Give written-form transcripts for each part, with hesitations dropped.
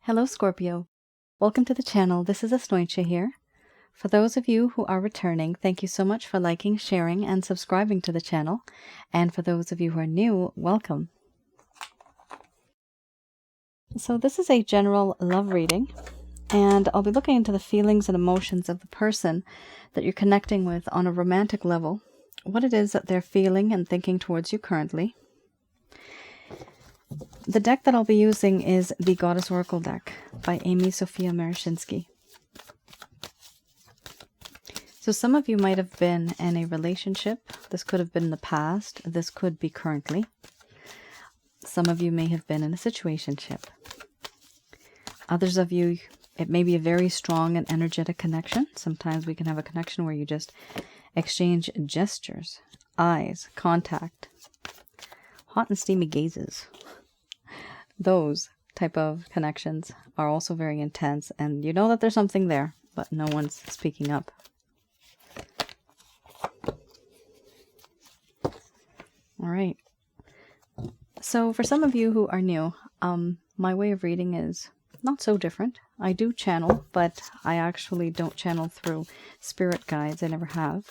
Hello Scorpio. Welcome to the channel. This is Asnointia here. For those of you who are returning, thank you so much for liking, sharing, and subscribing to the channel. And for those of you who are new, welcome. So this is a general love reading, and I'll be looking into the feelings and emotions of the person that you're connecting with on a romantic level, what it is that they're feeling and thinking towards you currently. The deck that I'll be using is the Goddess Oracle deck by Amy Sophia Marashinsky. So some of you might have been in a relationship. This could have been in the past. This could be currently. Some of you may have been in a situationship. Others of you, it may be a very strong and energetic connection. Sometimes we can have a connection where you just exchange gestures, eyes, contact, hot and steamy gazes. Those type of connections are also very intense, and you know that there's something there, but no one's speaking up. All right. So for some of you who are new, my way of reading is not so different. I do channel, but I actually don't channel through spirit guides. I never have.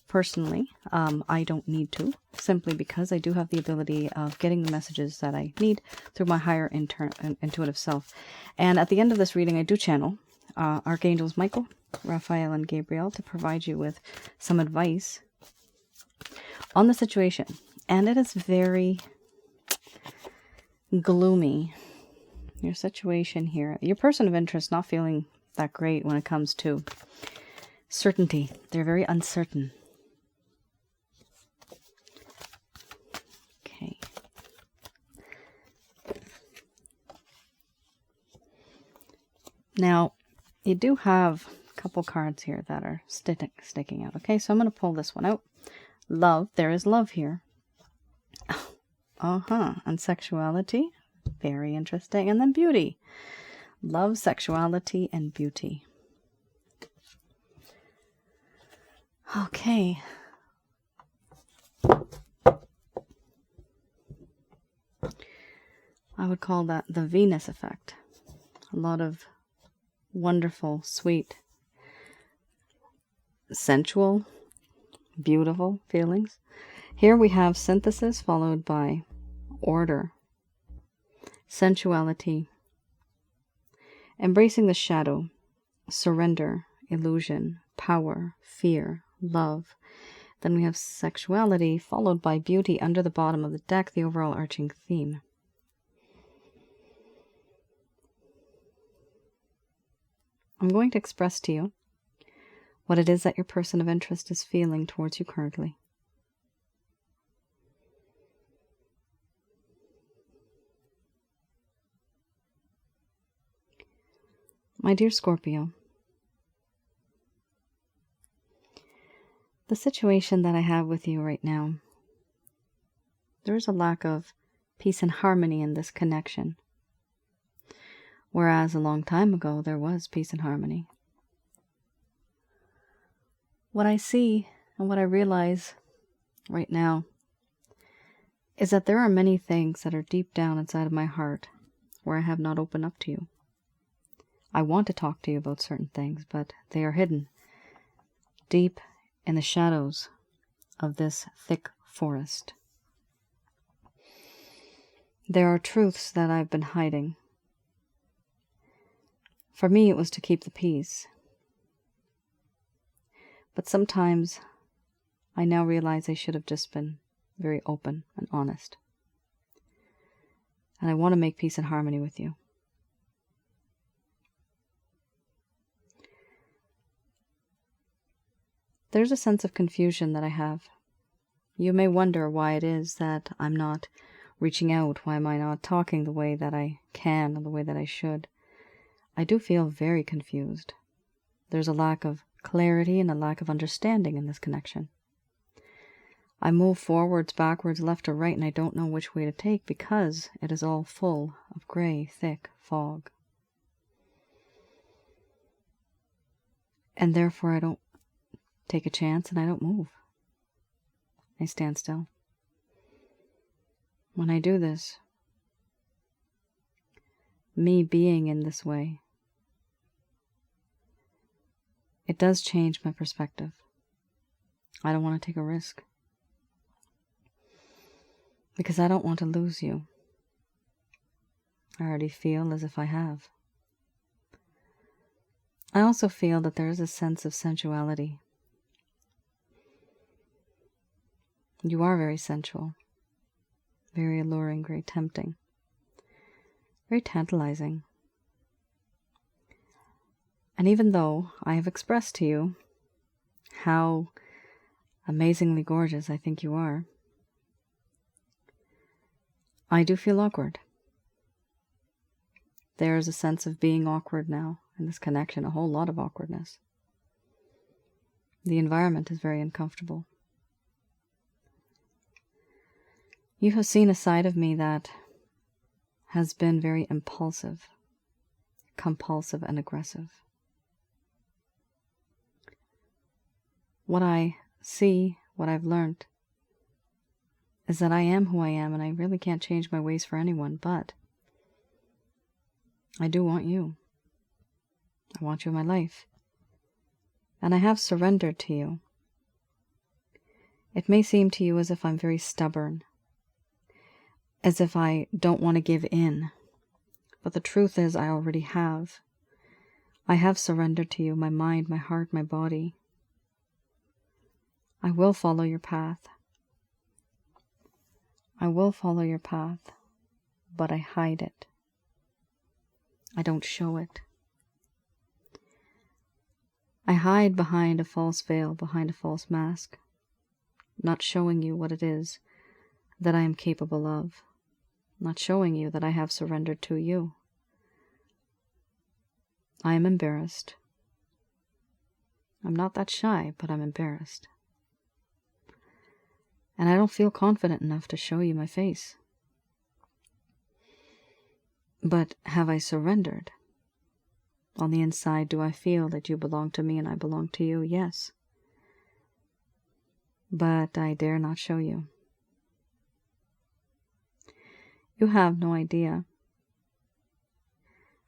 Personally, I don't need to, simply because I do have the ability of getting the messages that I need through my higher intuitive self. And at the end of this reading, I do channel Archangels Michael, Raphael, and Gabriel to provide you with some advice on the situation. And it is very gloomy. Your situation here, your person of interest not feeling that great when it comes to certainty. They're very uncertain. Okay. Now, you do have a couple cards here that are sticking out. Okay, so I'm going to pull this one out. Love. There is love here. And sexuality. Very interesting. And then beauty. Love, sexuality, and beauty. Okay. I would call that the Venus effect. A lot of wonderful, sweet, sensual, beautiful feelings. Here we have synthesis followed by order, sensuality, embracing the shadow, surrender, illusion, power, fear, love. Then we have sexuality followed by beauty under the bottom of the deck, the overall arching theme. I'm going to express to you what it is that your person of interest is feeling towards you currently. My dear Scorpio, the situation that I have with you right now, there is a lack of peace and harmony in this connection. Whereas a long time ago, there was peace and harmony. What I see and what I realize right now is that there are many things that are deep down inside of my heart where I have not opened up to you. I want to talk to you about certain things, but they are hidden deep in the shadows of this thick forest. There are truths that I've been hiding. For me, it was to keep the peace. But sometimes I now realize I should have just been very open and honest. And I want to make peace and harmony with you. There's a sense of confusion that I have. You may wonder why it is that I'm not reaching out. Why am I not talking the way that I can or the way that I should? I do feel very confused. There's a lack of clarity and a lack of understanding in this connection. I move forwards, backwards, left or right, and I don't know which way to take because it is all full of gray, thick fog. And therefore I don't take a chance and I don't move. I stand still. When I do this, me being in this way, it does change my perspective. I don't want to take a risk because I don't want to lose you. I already feel as if I have. I also feel that there is a sense of sensuality. You are very sensual, very alluring, very tempting, very tantalizing. And even though I have expressed to you how amazingly gorgeous I think you are, I do feel awkward. There is a sense of being awkward now in this connection, a whole lot of awkwardness. The environment is very uncomfortable. You have seen a side of me that has been very impulsive, compulsive, and aggressive. What I see, what I've learned, is that I am who I am, and I really can't change my ways for anyone, but I do want you. I want you in my life. And I have surrendered to you. It may seem to you as if I'm very stubborn, as if I don't want to give in. But the truth is I already have. I have surrendered to you, my mind, my heart, my body. I will follow your path. I will follow your path, but I hide it. I don't show it. I hide behind a false veil, behind a false mask, not showing you what it is that I am capable of, not showing you that I have surrendered to you. I am embarrassed. I'm not that shy, but I'm embarrassed. And I don't feel confident enough to show you my face. But have I surrendered? On the inside, do I feel that you belong to me and I belong to you? Yes. But I dare not show you. You have no idea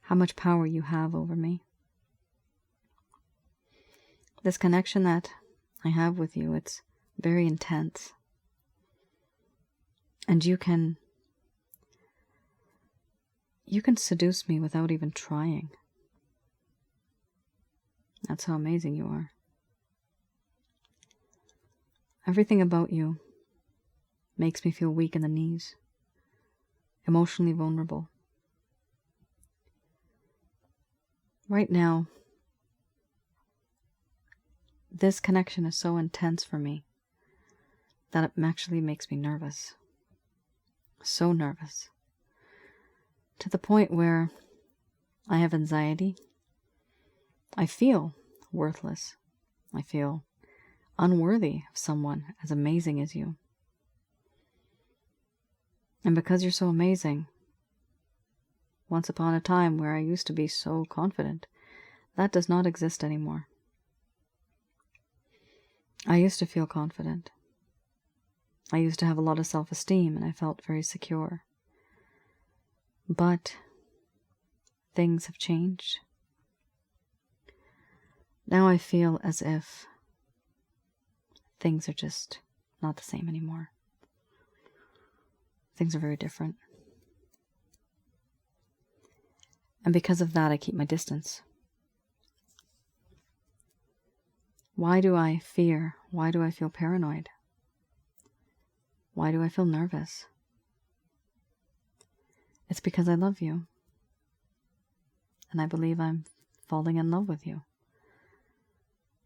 how much power you have over me. This connection that I have with you, it's very intense. And you can seduce me without even trying. That's how amazing you are. Everything about you makes me feel weak in the knees, emotionally vulnerable. Right now, this connection is so intense for me that it actually makes me nervous. So nervous. To the point where I have anxiety. I feel worthless. I feel unworthy of someone as amazing as you. And because you're so amazing, once upon a time where I used to be so confident, that does not exist anymore. I used to feel confident. I used to have a lot of self-esteem and I felt very secure. But things have changed. Now I feel as if things are just not the same anymore. Things are very different. And because of that, I keep my distance. Why do I fear? Why do I feel paranoid? Why do I feel nervous? It's because I love you. And I believe I'm falling in love with you.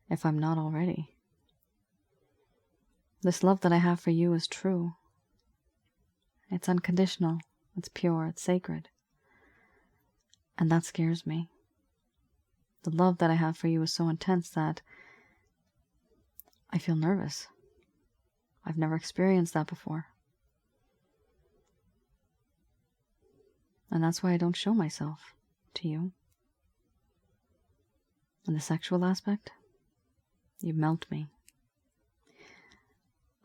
If I'm not already. This love that I have for you is true. It's unconditional. It's pure. It's sacred. And that scares me. The love that I have for you is so intense that I feel nervous. I've never experienced that before. And that's why I don't show myself to you. In the sexual aspect, you melt me.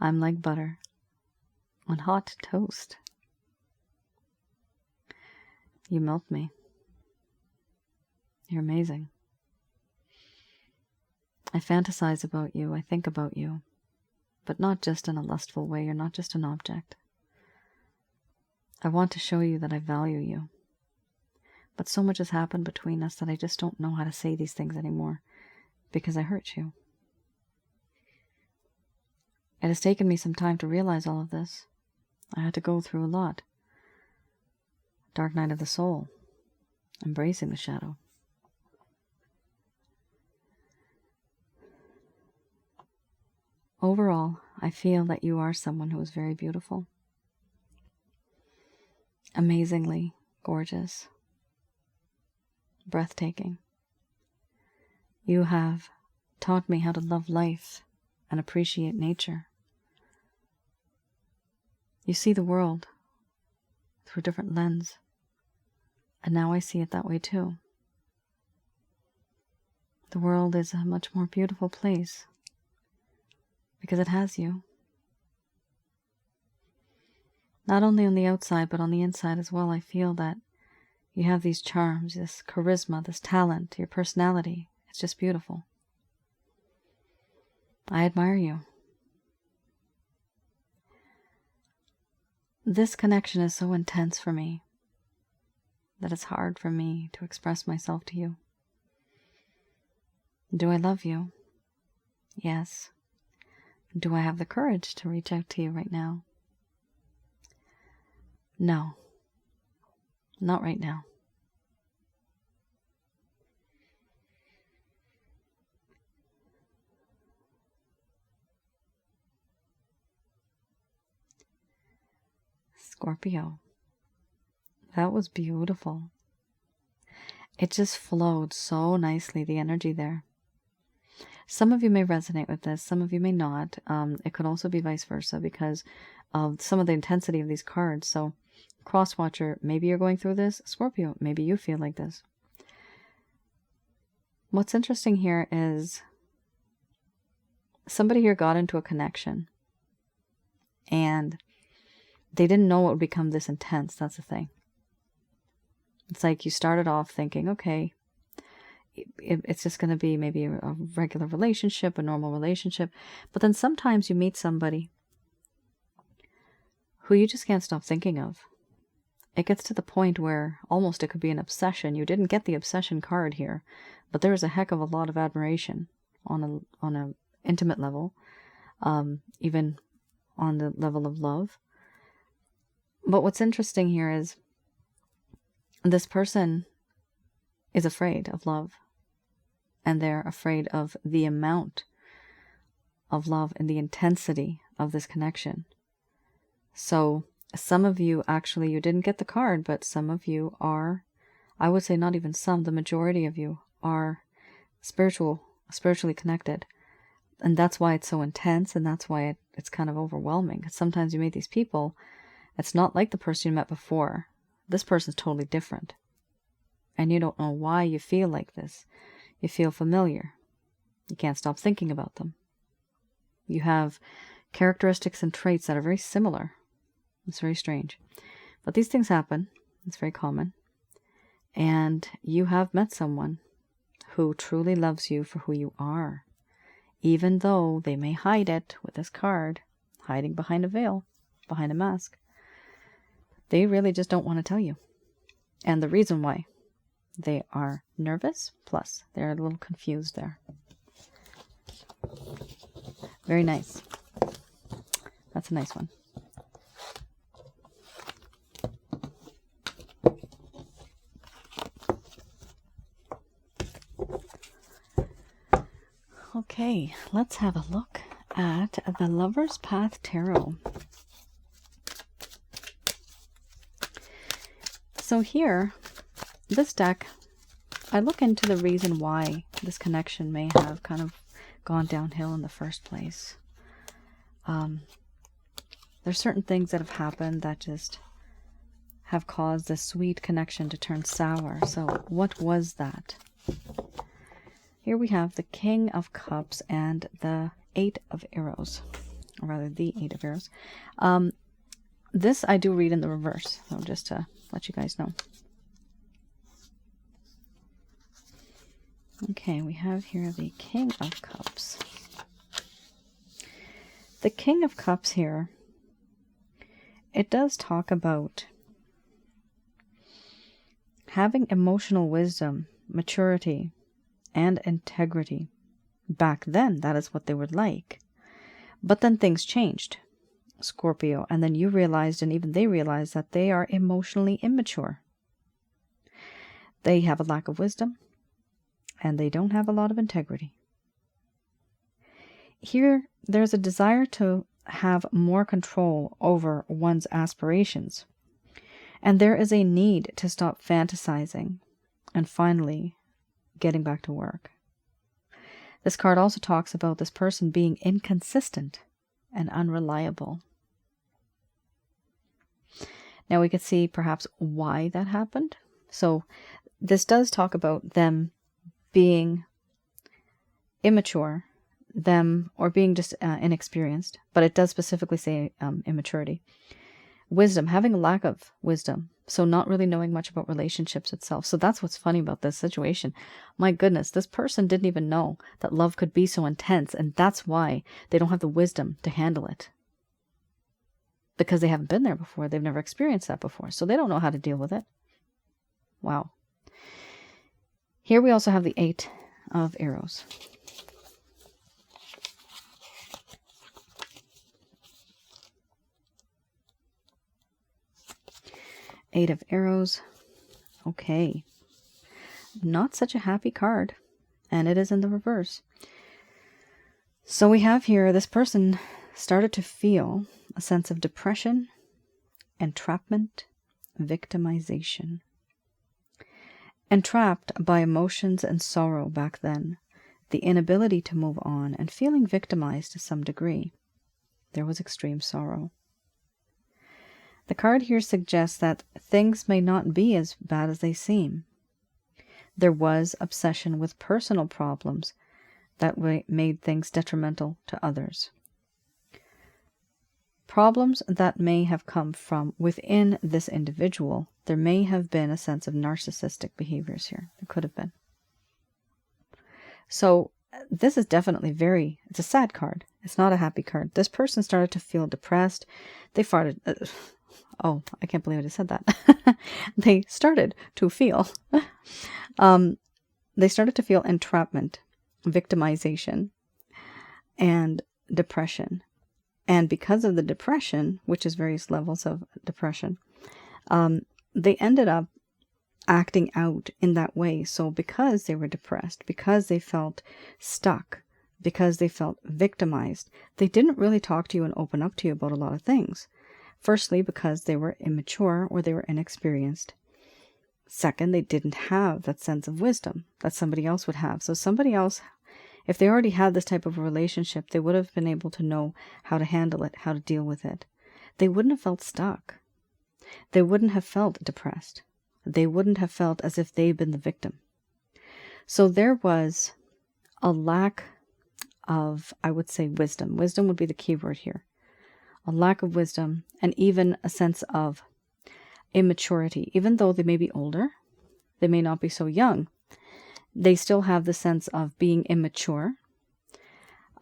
I'm like butter on hot toast. You melt me. You're amazing. I fantasize about you. I think about you. But not just in a lustful way. You're not just an object. I want to show you that I value you. But so much has happened between us that I just don't know how to say these things anymore because I hurt you. It has taken me some time to realize all of this. I had to go through a lot. Dark night of the soul. Embracing the shadow. Overall, I feel that you are someone who is very beautiful. Amazingly gorgeous. Breathtaking. You have taught me how to love life and appreciate nature. You see the world through a different lens, and now I see it that way too. The world is a much more beautiful place because it has you. Not only on the outside, but on the inside as well. I feel that you have these charms, this charisma, this talent, your personality. It's just beautiful. I admire you. This connection is so intense for me that it's hard for me to express myself to you. Do I love you? Yes. Do I have the courage to reach out to you right now? No. Not right now. Scorpio. That was beautiful. It just flowed so nicely, the energy there. Some of you may resonate with this, some of you may not. It could also be vice versa because of some of the intensity of these cards. So, Crosswatcher, maybe you're going through this. Scorpio, maybe you feel like this. What's interesting here is somebody here got into a connection and they didn't know it would become this intense. That's the thing. It's like you started off thinking, okay, it's just going to be maybe a regular relationship, a normal relationship. But then sometimes you meet somebody who you just can't stop thinking of. It gets to the point where almost it could be an obsession. You didn't get the obsession card here, but there is a heck of a lot of admiration on a intimate level, even on the level of love. But what's interesting here is this person is afraid of love, and they're afraid of the amount of love and the intensity of this connection. So some of you, actually, you didn't get the card, but some of you are, I would say not even some, the majority of you are spiritually connected. And that's why it's so intense, and that's why it's kind of overwhelming. Because sometimes you meet these people, it's not like the person you met before. This person's totally different. And you don't know why you feel like this. You feel familiar. You can't stop thinking about them. You have characteristics and traits that are very similar. It's very strange. But these things happen. It's very common. And you have met someone who truly loves you for who you are. Even though they may hide it with this card, hiding behind a veil, behind a mask. They really just don't want to tell you. And the reason why, they are nervous, plus they're a little confused there. Very nice. That's a nice one. Okay, let's have a look at the Lover's Path Tarot. So here, this deck, I look into the reason why this connection may have kind of gone downhill in the first place. There's certain things that have happened that just have caused this sweet connection to turn sour. So what was that? Here we have the King of Cups and the Eight of Arrows, or rather the Eight of Arrows. This I do read in the reverse, so just to let you guys know. Okay, we have here the King of Cups. The King of Cups here, it does talk about having emotional wisdom, maturity, and integrity. Back then, that is what they were like. But then things changed, Scorpio, and then you realized, and even they realized, that they are emotionally immature. They have a lack of wisdom, and they don't have a lot of integrity. Here, there's a desire to have more control over one's aspirations. And there is a need to stop fantasizing and finally getting back to work. This card also talks about this person being inconsistent and unreliable. Now we can see perhaps why that happened. So this does talk about them being immature, or being just inexperienced, but it does specifically say immaturity. Wisdom, having a lack of wisdom, so not really knowing much about relationships itself. So that's what's funny about this situation. My goodness, this person didn't even know that love could be so intense, and that's why they don't have the wisdom to handle it. Because they haven't been there before. They've never experienced that before, so they don't know how to deal with it. Wow. Here we also have the 8 of Arrows. Eight of Arrows. Okay. Not such a happy card. And it is in the reverse. So we have here, this person started to feel a sense of depression, entrapment, victimization. Entrapped by emotions and sorrow back then, the inability to move on, and feeling victimized to some degree. There was extreme sorrow. The card here suggests that things may not be as bad as they seem. There was obsession with personal problems that made things detrimental to others. Problems that may have come from within this individual. There may have been a sense of narcissistic behaviors here. There could have been. So this is definitely it's a sad card. It's not a happy card. This person started to feel depressed. They farted. Oh, I can't believe I just said that. They started to feel. They started to feel entrapment, victimization, and depression. And because of the depression, which is various levels of depression, they ended up acting out in that way. So because they were depressed, because they felt stuck, because they felt victimized, they didn't really talk to you and open up to you about a lot of things. Firstly, because they were immature or they were inexperienced. Second, they didn't have that sense of wisdom that somebody else would have. So somebody else, if they already had this type of a relationship, they would have been able to know how to handle it, how to deal with it. They wouldn't have felt stuck. They wouldn't have felt depressed. They wouldn't have felt as if they'd been the victim. So there was a lack of, I would say, wisdom. Wisdom would be the key word here. A lack of wisdom, and even a sense of immaturity. Even though they may be older, they may not be so young, they still have the sense of being immature,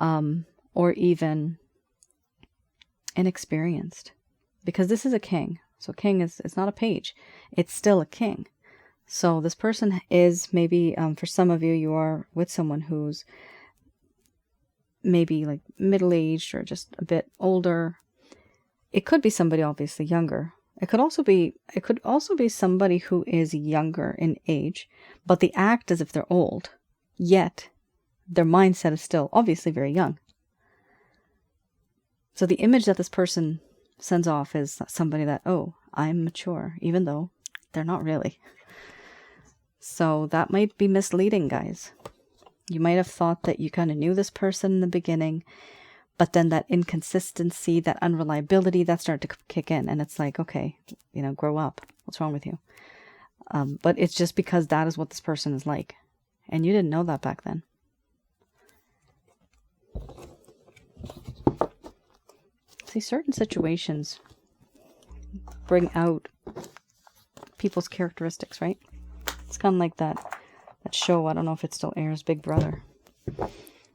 or even inexperienced. Because this is a king. So king it's not a page. It's still a king. So this person is maybe, for some of you, you are with someone who's maybe like middle-aged or just a bit older. It could be somebody obviously younger. It could also be somebody who is younger in age, but they act as if they're old, yet their mindset is still obviously very young. So the image that this person sends off is somebody that, oh, I'm mature, even though they're not really. So that might be misleading, guys. You might have thought that you kind of knew this person in the beginning, but then that inconsistency, that unreliability, that started to kick in. And it's like, okay, grow up. What's wrong with you? But it's just because that is what this person is like. And you didn't know that back then. See, certain situations bring out people's characteristics, right? It's kind of like that that show, I don't know if it still airs, Big Brother.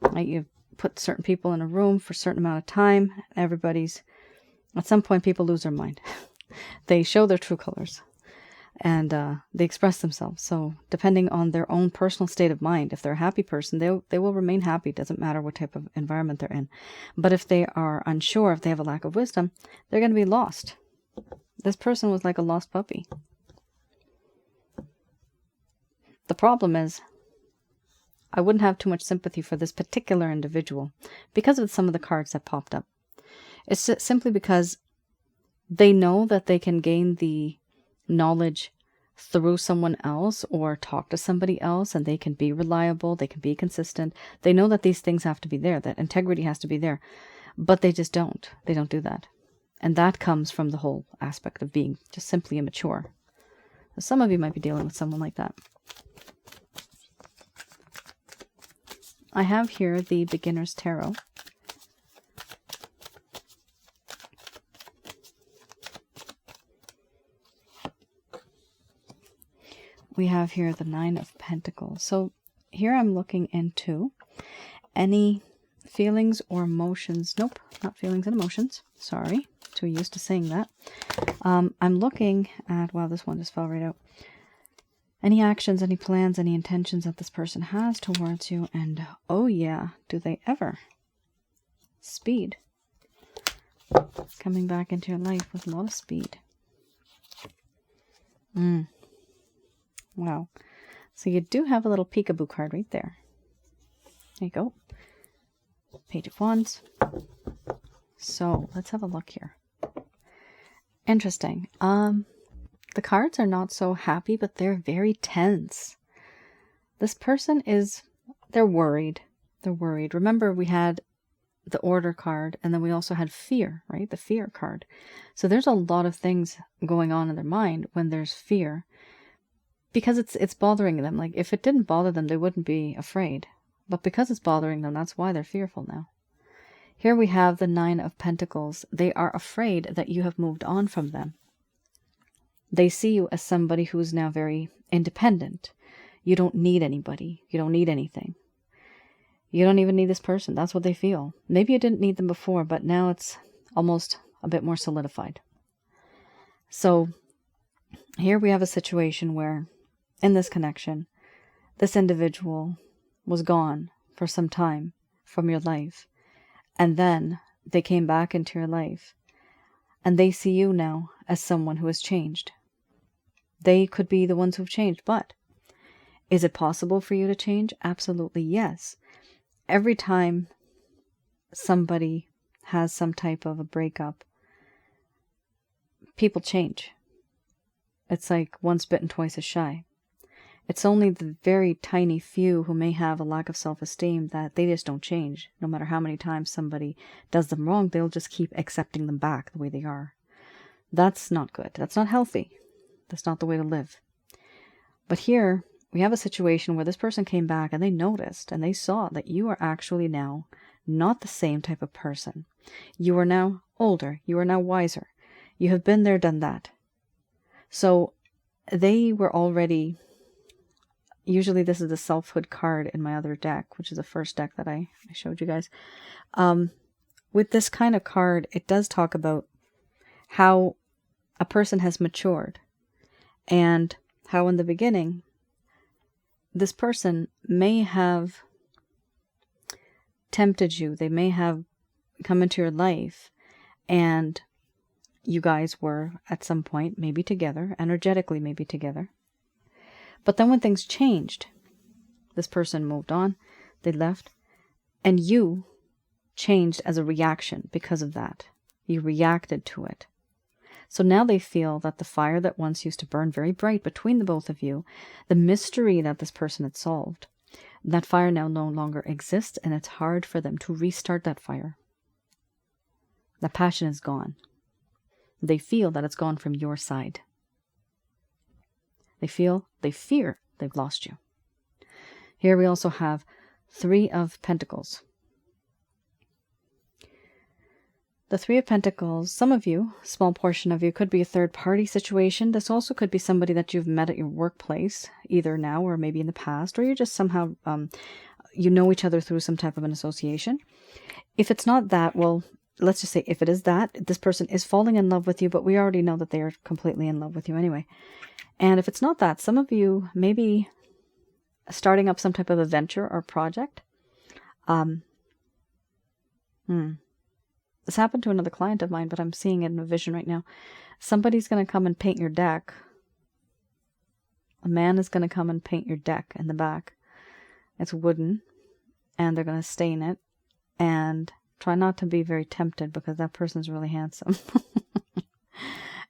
Right? You put certain people in a room for a certain amount of time. At some point, people lose their mind. They show their true colors. And they express themselves. So depending on their own personal state of mind, if they're a happy person, they will remain happy. Doesn't matter what type of environment they're in. But if they are unsure, if they have a lack of wisdom, they're going to be lost. This person was like a lost puppy. The problem is, I wouldn't have too much sympathy for this particular individual because of some of the cards that popped up. It's simply because they know that they can gain the knowledge through someone else or talk to somebody else, and they can be reliable, they can be consistent. They know that these things have to be there, that integrity has to be there, but they just don't. They don't do that. And that comes from the whole aspect of being just simply immature. So some of you might be dealing with someone like that. I have here the Beginner's Tarot. We have here the Nine of Pentacles. So here I'm looking into any feelings or emotions. Nope, not feelings and emotions. Sorry, too used to saying that. I'm looking at, wow, this one just fell right out. Any actions, any plans, any intentions that this person has towards you. And oh yeah, do they ever? Speed. Coming back into your life with a lot of speed. Wow. So you do have a little peekaboo card right there. There you go. Page of Wands. So let's have a look here. Interesting. The cards are not so happy, but they're very tense. This person they're worried. They're worried. Remember, we had the Order card, and then we also had fear, right? The Fear card. So there's a lot of things going on in their mind when there's fear. Because it's bothering them. Like, if it didn't bother them, they wouldn't be afraid. But because it's bothering them, that's why they're fearful now. Here we have the Nine of Pentacles. They are afraid that you have moved on from them. They see you as somebody who is now very independent. You don't need anybody. You don't need anything. You don't even need this person. That's what they feel. Maybe you didn't need them before, but now it's almost a bit more solidified. So here we have a situation where, in this connection, this individual was gone for some time from your life. And then they came back into your life. And they see you now as someone who has changed. They could be the ones who've changed, but is it possible for you to change? Absolutely yes. Every time somebody has some type of a breakup, people change. It's like once bitten, twice as shy. It's only the very tiny few who may have a lack of self-esteem that they just don't change. No matter how many times somebody does them wrong, they'll just keep accepting them back the way they are. That's not good. That's not healthy. That's not the way to live. But here, we have a situation where this person came back and they noticed and they saw that you are actually now not the same type of person. You are now older. You are now wiser. You have been there, done that. So they were already... Usually this is the selfhood card in my other deck, which is the first deck that I showed you guys. With this kind of card, it does talk about how a person has matured and how in the beginning, this person may have tempted you. They may have come into your life and you guys were at some point maybe together, energetically maybe together. But then when things changed, this person moved on, they left, and you changed as a reaction because of that. You reacted to it. So now they feel that the fire that once used to burn very bright between the both of you, the mystery that this person had solved, that fire now no longer exists, and it's hard for them to restart that fire. That passion is gone. They feel that it's gone from your side. They fear they've lost you. Here we also have Three of Pentacles. The Three of Pentacles, some of you, small portion of you, could be a third-party situation. This also could be somebody that you've met at your workplace, either now or maybe in the past, or you just somehow, you know each other through some type of an association. If it's not that, well, let's just say if it is that, this person is falling in love with you, but we already know that they are completely in love with you anyway. And if it's not that, some of you may be starting up some type of a venture or project. This happened to another client of mine, but I'm seeing it in a vision right now. Somebody's going to come and paint your deck. A man is going to come and paint your deck in the back. It's wooden, and they're going to stain it. And try not to be very tempted, because that person's really handsome.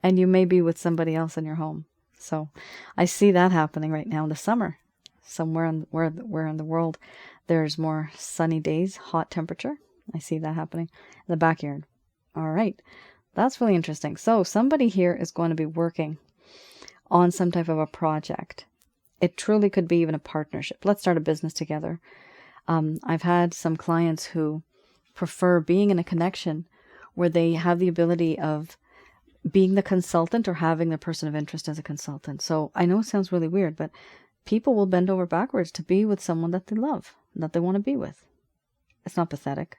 And you may be with somebody else in your home. So I see that happening right now in the summer. Somewhere where in the world there's more sunny days, hot temperature. I see that happening in the backyard. All right. That's really interesting. So somebody here is going to be working on some type of a project. It truly could be even a partnership. Let's start a business together. I've had some clients who prefer being in a connection where they have the ability of being the consultant or having the person of interest as a consultant. So I know it sounds really weird, but people will bend over backwards to be with someone that they love, that they want to be with. It's not pathetic.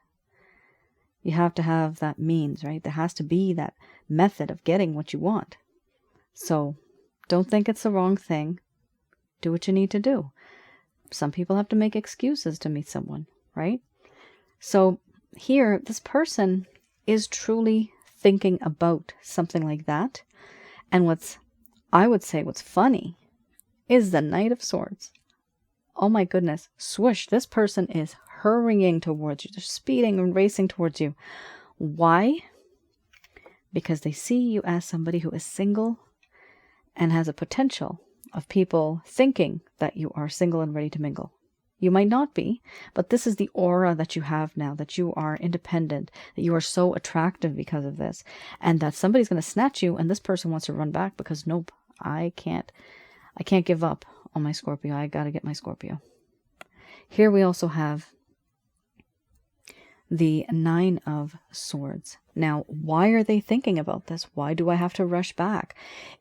You have to have that means, right? There has to be that method of getting what you want. So don't think it's the wrong thing. Do what you need to do. Some people have to make excuses to meet someone, right? So here, this person is truly thinking about something like that. And I would say what's funny is the Knight of Swords. Oh my goodness. Swoosh. This person is hurrying towards you. They're speeding and racing towards you. Why? Because they see you as somebody who is single and has a potential of people thinking that you are single and ready to mingle. You might not be, but this is the aura that you have now, that you are independent, that you are so attractive because of this, and that somebody's going to snatch you, and this person wants to run back because, nope, I can't give up on my Scorpio. I got to get my Scorpio. Here we also have the Nine of Swords. Now, why are they thinking about this? Why do I have to rush back?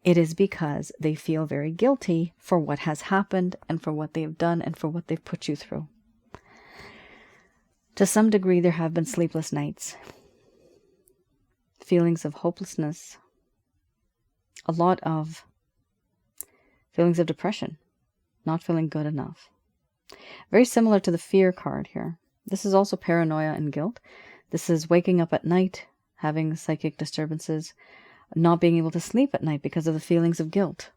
It is because they feel very guilty for what has happened and for what they've done and for what they've put you through. To some degree, there have been sleepless nights, feelings of hopelessness, a lot of feelings of depression, not feeling good enough. Very similar to the Fear card here. This is also paranoia and guilt. This is waking up at night, having psychic disturbances, not being able to sleep at night because of the feelings of guilt.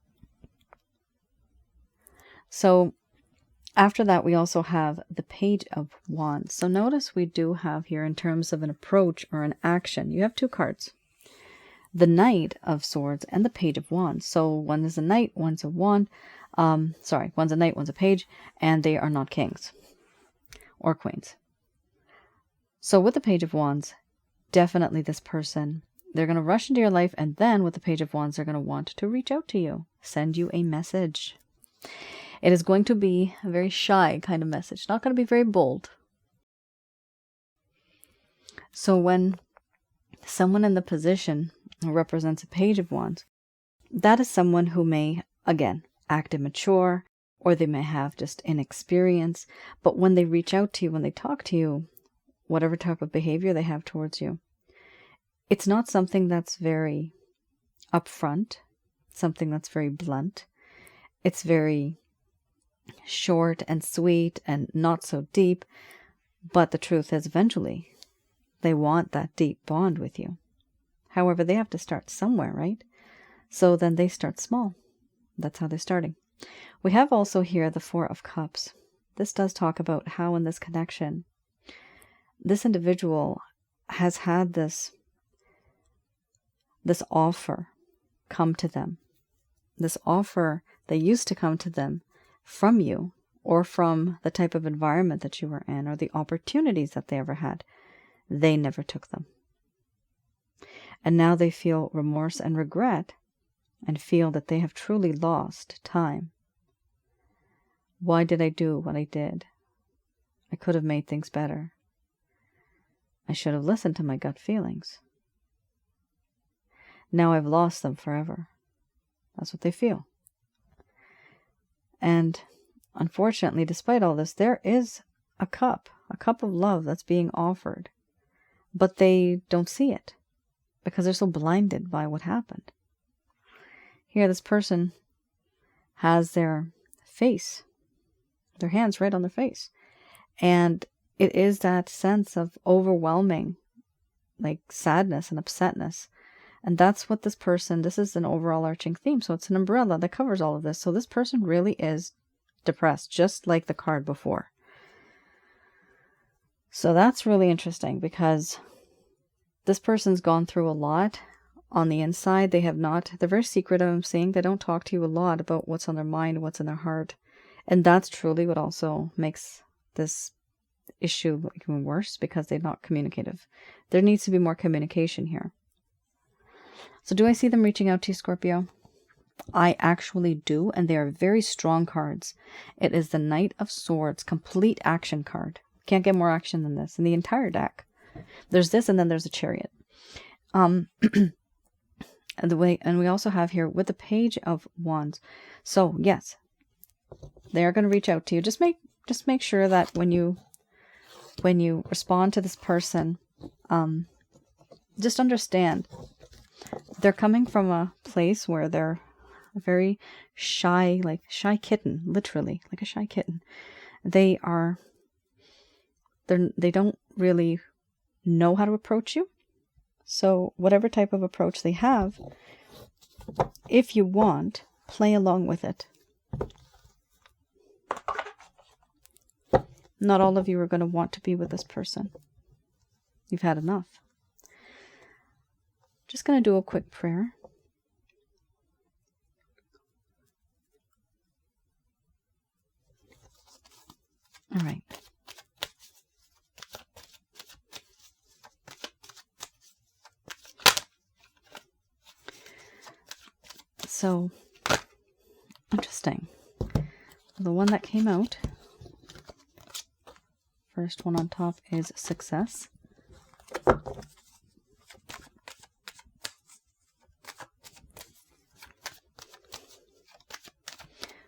So after that, we also have the Page of Wands. So notice we do have here, in terms of an approach or an action, you have two cards. The Knight of Swords and the Page of Wands. So one is a knight, one's a wand. One's a knight, one's a page, and they are not kings or queens. So with the Page of Wands, definitely this person, they're going to rush into your life, and then with the Page of Wands, they're going to want to reach out to you, send you a message. It is going to be a very shy kind of message, not going to be very bold. So when someone in the position who represents a Page of Wands, that is someone who may, again, act immature, or they may have just inexperience, but when they reach out to you, when they talk to you, whatever type of behavior they have towards you, it's not something that's very upfront, something that's very blunt. It's very short and sweet and not so deep, but the truth is eventually they want that deep bond with you. However, they have to start somewhere, right? So then they start small. That's how they're starting. We have also here the Four of Cups. This does talk about how in this connection, this individual has had this offer come to them. This offer that used to come to them from you, or from the type of environment that you were in, or the opportunities that they ever had. They never took them. And now they feel remorse and regret, and feel that they have truly lost time. Why did I do what I did? I could have made things better. I should have listened to my gut feelings. Now I've lost them forever. That's what they feel. And unfortunately, despite all this, there is a cup of love that's being offered. But they don't see it because they're so blinded by what happened. Here, this person has their face, their hands right on their face. And it is that sense of overwhelming, like sadness and upsetness. And that's what this is an overall arching theme. So it's an umbrella that covers all of this. So this person really is depressed, just like the card before. So that's really interesting because this person's gone through a lot on the inside. They're very secretive. I'm seeing they don't talk to you a lot about what's on their mind, what's in their heart. And that's truly what also makes this issue even worse, because they're not communicative. There needs to be more communication here. So do I see them reaching out to you, Scorpio? I actually do, and they are very strong cards. It is the Knight of Swords, complete action card. Can't get more action than this in the entire deck. There's this, and then there's a Chariot. And we also have here with the Page of Wands. So yes, they are going to reach out to you. Just make sure that when you respond to this person, just understand they're coming from a place where they're a very shy, like shy kitten, literally like a shy kitten. They don't really know how to approach you. So whatever type of approach they have, if you want, play along with it. Not all of you are going to want to be with this person. You've had enough. Just going to do a quick prayer. All right. So, interesting. The one that came out, first one on top, is success.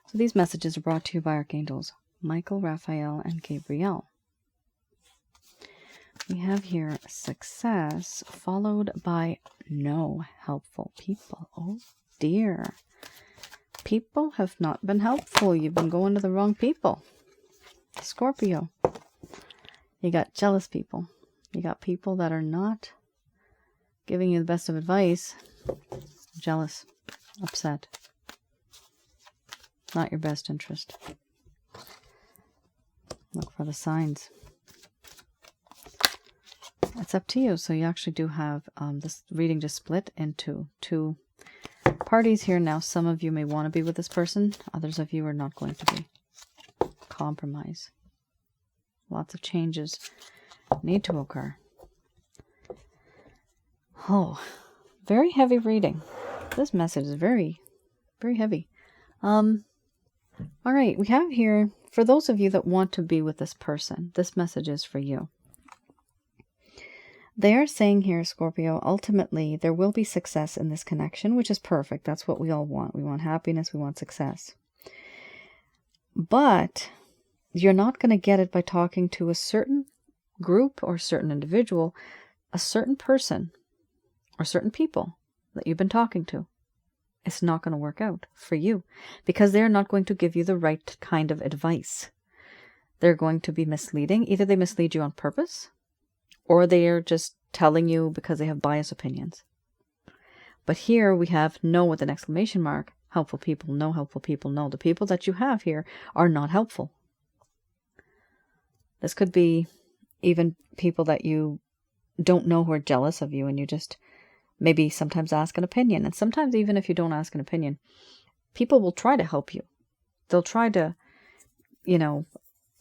So these messages are brought to you by Archangels Michael, Raphael, and Gabriel. We have here success followed by no helpful people. Oh dear. People have not been helpful. You've been going to the wrong people. Scorpio. You got jealous people. You got people that are not giving you the best of advice. Jealous. Upset. Not your best interest. Look for the signs. It's up to you. So you actually do have this reading just split into two parties here now. Some of you may want to be with this person. Others of you are not going to be. Compromise. Lots of changes need to occur. Oh, very heavy reading. This message is very, very heavy. All right, we have here, for those of you that want to be with this person, this message is for you. They are saying here, Scorpio, ultimately there will be success in this connection, which is perfect. That's what we all want. We want happiness. We want success. But you're not going to get it by talking to a certain group or certain individual, a certain person or certain people that you've been talking to. It's not going to work out for you because they're not going to give you the right kind of advice. They're going to be misleading. Either they mislead you on purpose, or they are just telling you because they have biased opinions. But here we have no with an exclamation mark. Helpful people, no helpful people, no. The people that you have here are not helpful. This could be even people that you don't know who are jealous of you, and you just maybe sometimes ask an opinion. And sometimes even if you don't ask an opinion, people will try to help you. They'll try to,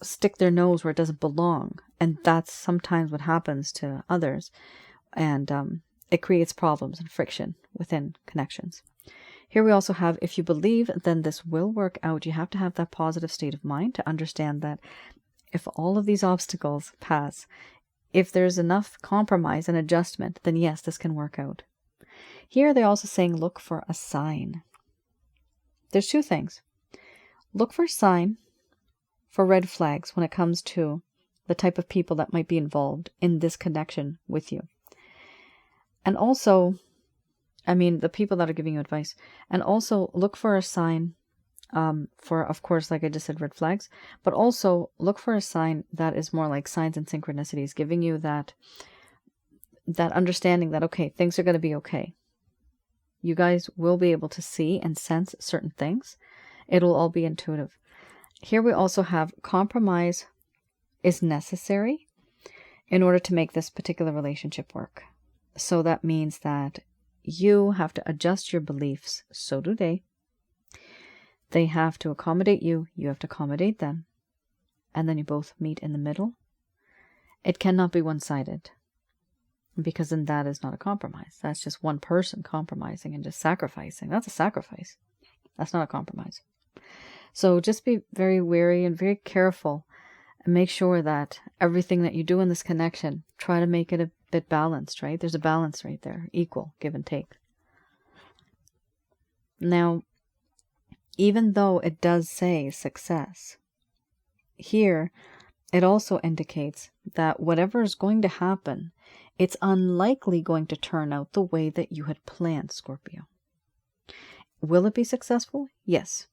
stick their nose where it doesn't belong. And that's sometimes what happens to others. And it creates problems and friction within connections. Here we also have, if you believe, then this will work out. You have to have that positive state of mind to understand that if all of these obstacles pass, if there's enough compromise and adjustment, then yes, this can work out. Here they're also saying look for a sign. There's two things. Look for a sign for red flags when it comes to the type of people that might be involved in this connection with you. And also, I mean, the people that are giving you advice. And also look for a sign for, of course, like I just said, red flags. But also look for a sign that is more like signs and synchronicities, giving you that understanding that, okay, things are going to be okay. You guys will be able to see and sense certain things. It'll all be intuitive. Here we also have compromise is necessary in order to make this particular relationship work. So that means that you have to adjust your beliefs. So do they. They have to accommodate you. You have to accommodate them. And then you both meet in the middle. It cannot be one-sided, because then that is not a compromise. That's just one person compromising and just sacrificing. That's a sacrifice. That's not a compromise. So just be very wary and very careful, and make sure that everything that you do in this connection, try to make it a bit balanced, right? There's a balance right there, equal, give and take. Now, even though it does say success, here it also indicates that whatever is going to happen, it's unlikely going to turn out the way that you had planned, Scorpio. Will it be successful? Yes.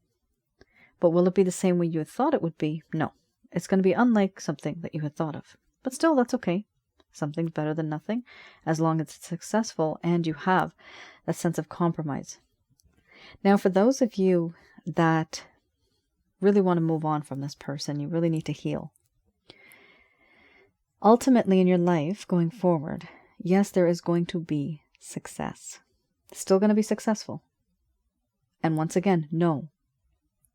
But will it be the same way you had thought it would be? No. It's going to be unlike something that you had thought of. But still, that's okay. Something's better than nothing, as long as it's successful and you have a sense of compromise. Now, for those of you that really want to move on from this person, you really need to heal. Ultimately, in your life, going forward, yes, there is going to be success. Still going to be successful. And once again, no.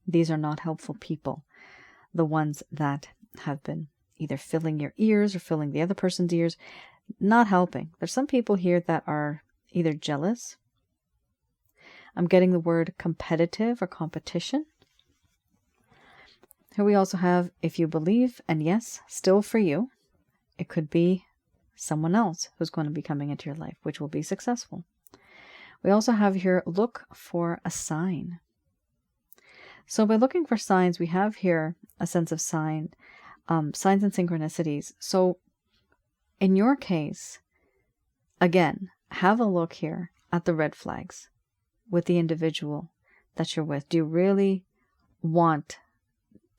These are not helpful people. The ones that have been either filling your ears or filling the other person's ears, not helping. There's some people here that are either jealous. I'm getting the word competitive or competition. Here we also have, if you believe, and yes, still for you, it could be someone else who's going to be coming into your life, which will be successful. We also have here, look for a sign. So by looking for signs, we have here a sense of signs and synchronicities. So in your case, again, have a look here at the red flags with the individual that you're with. Do you really want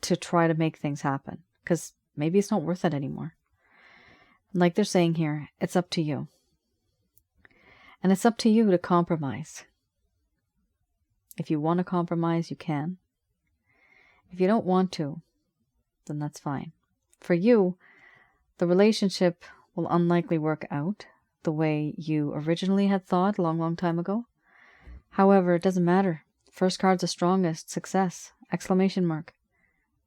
to try to make things happen? Because maybe it's not worth it anymore. Like they're saying here, it's up to you. And it's up to you to compromise. If you want to compromise, you can. If you don't want to, then that's fine. For you, the relationship will unlikely work out the way you originally had thought a long, long time ago. However, it doesn't matter. First card's the strongest. Success! Exclamation mark.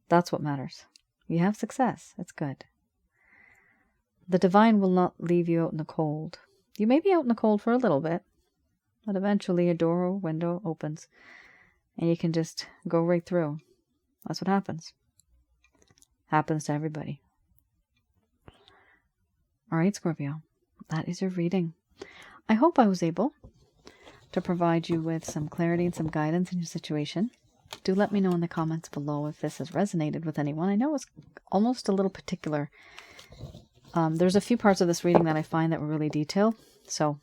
That's what matters. You have success. It's good. The divine will not leave you out in the cold. You may be out in the cold for a little bit, but eventually a door or window opens and you can just go right through. That's what happens. Happens to everybody. All right, Scorpio, that is your reading. I hope I was able to provide you with some clarity and some guidance in your situation. Do let me know in the comments below if this has resonated with anyone. I know it's almost a little particular. There's a few parts of this reading that I find that were really detailed. So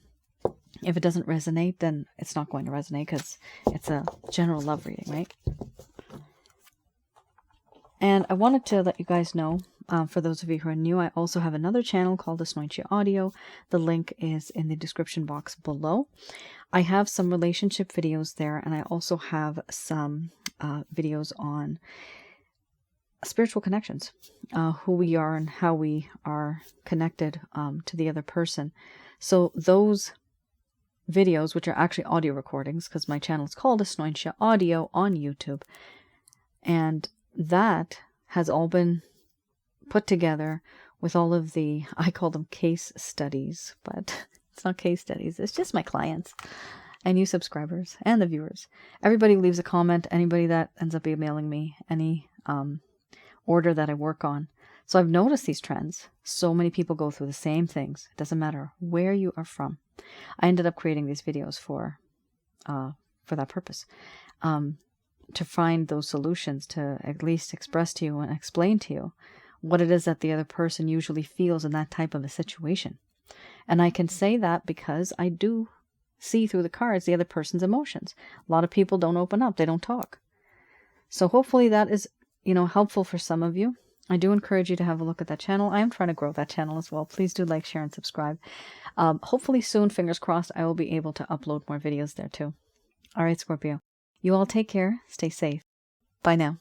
if it doesn't resonate, then it's not going to resonate because it's a general love reading, right? And I wanted to let you guys know, for those of you who are new, I also have another channel called Asnointia Audio. The link is in the description box below. I have some relationship videos there, and I also have some videos on spiritual connections, who we are and how we are connected to the other person. So those videos, which are actually audio recordings, because my channel is called Asnointia Audio on YouTube, and that has all been put together with all of the, I call them case studies, but it's not case studies. It's just my clients and you subscribers and the viewers. Everybody who leaves a comment, anybody that ends up emailing me, any order that I work on. So I've noticed these trends. So many people go through the same things. It doesn't matter where you are from. I ended up creating these videos for that purpose, to find those solutions, to at least express to you and explain to you what it is that the other person usually feels in that type of a situation. And I can say that because I do see through the cards the other person's emotions. A lot of people don't open up, they don't talk. So hopefully that is, helpful for some of you. I do encourage you to have a look at that channel. I am trying to grow that channel as well. Please do like, share, and subscribe. Hopefully soon, fingers crossed, I will be able to upload more videos there too. All right, Scorpio. You all take care. Stay safe. Bye now.